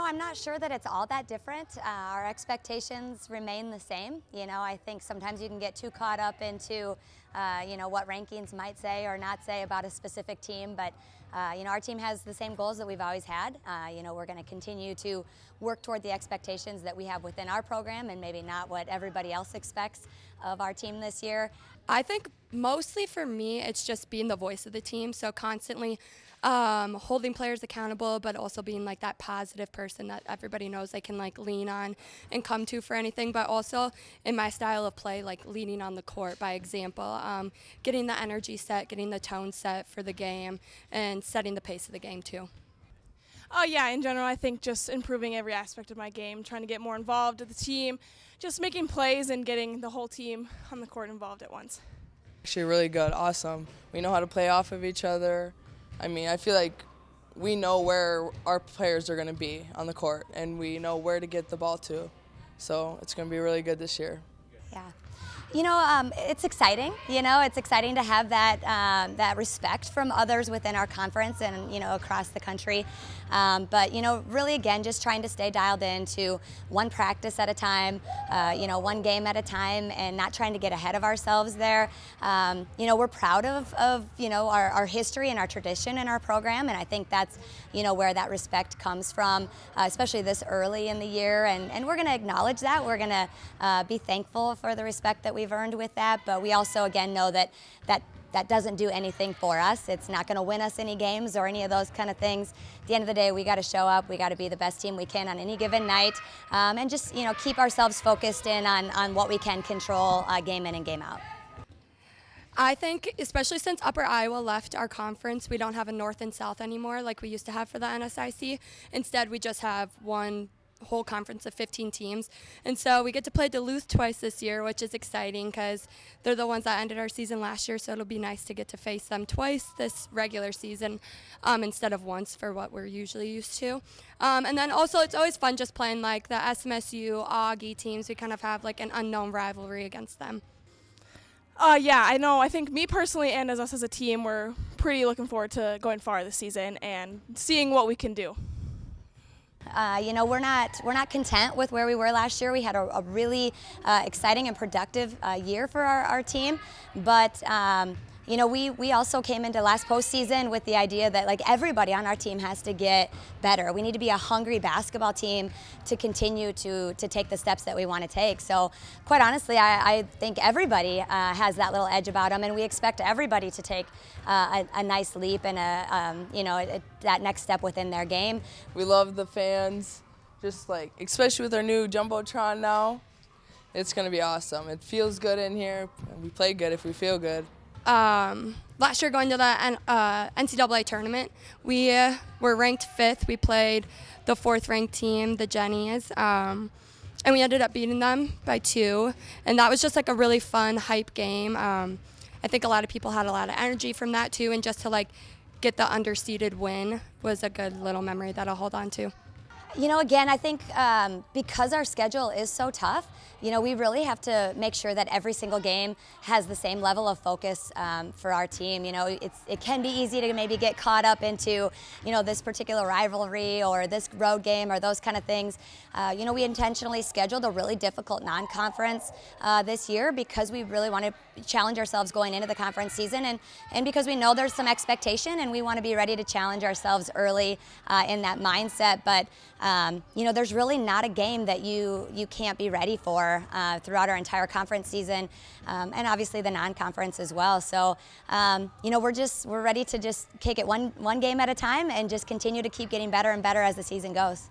I'm not sure that it's all that different. Our expectations remain the same. I think sometimes you can get too caught up into, what rankings might say or not say about a specific team. But, our team has the same goals that we've always had. We're going to continue to work toward the expectations that we have within our program and maybe not what everybody else expects of our team this year. I think mostly for me, it's just being the voice of the team. So constantly holding players accountable, but also being like that positive person that everybody knows they can like lean on and come to for anything. But also in my style of play, like leading on the court by example, getting the energy set, getting the tone set for the game, and setting the pace of the game too. Yeah, in general, I think just improving every aspect of my game, trying to get more involved with the team, just making plays and getting the whole team on the court involved at once. Actually really good, awesome. We know how to play off of each other. I feel like we know where our players are going to be on the court, and we know where to get the ball to. So it's going to be really good this year. Yeah. It's exciting. It's exciting to have that respect from others within our conference and, across the country. But, really, again, just trying to stay dialed into one practice at a time, one game at a time, and not trying to get ahead of ourselves there. We're proud of our history and our tradition in our program, and I think that's, where that respect comes from, especially this early in the year. And we're going to acknowledge that. We're going to be thankful for the respect that we've earned with that, but we also, again, know that doesn't do anything for us. It's not going to win us any games or any of those kind of things. At the end of the day, we got to show up. We got to be the best team we can on any given night, and just keep ourselves focused in on what we can control game in and game out. I think, especially since Upper Iowa left our conference, we don't have a North and South anymore like we used to have for the NSIC. Instead, we just have one whole conference of 15 teams, and so we get to play Duluth twice this year, which is exciting because they're the ones that ended our season last year, so it'll be nice to get to face them twice this regular season instead of once for what we're usually used to. And then also it's always fun just playing like the SMSU, Augie teams. We kind of have like an unknown rivalry against them. Yeah, I know. I think me personally and as us as a team, we're pretty looking forward to going far this season and seeing what we can do. We're not content with where we were last year. We had a really exciting and productive year for our team, but we also came into last postseason with the idea that like everybody on our team has to get better. We need to be a hungry basketball team to continue to take the steps that we want to take. So quite honestly, I think everybody has that little edge about them, and we expect everybody to take a nice leap and that next step within their game. We love the fans, just like, especially with our new Jumbotron now. It's going to be awesome. It feels good in here. We play good if we feel good. Last year going to the NCAA tournament, we were ranked 5th. We played the 4th ranked team, the Jennies, and we ended up beating them by 2. And that was just like a really fun, hype game. I think a lot of people had a lot of energy from that too, and just to like get the underseeded win was a good little memory that I'll hold on to. Again, I think because our schedule is so tough, we really have to make sure that every single game has the same level of focus for our team. It can be easy to maybe get caught up into, this particular rivalry or this road game or those kind of things. We intentionally scheduled a really difficult non-conference this year because we really want to challenge ourselves going into the conference season, and because we know there's some expectation and we want to be ready to challenge ourselves early in that mindset. But there's really not a game that you can't be ready for throughout our entire conference season, and obviously the non-conference as well. So, we're ready to just take it one game at a time and just continue to keep getting better and better as the season goes.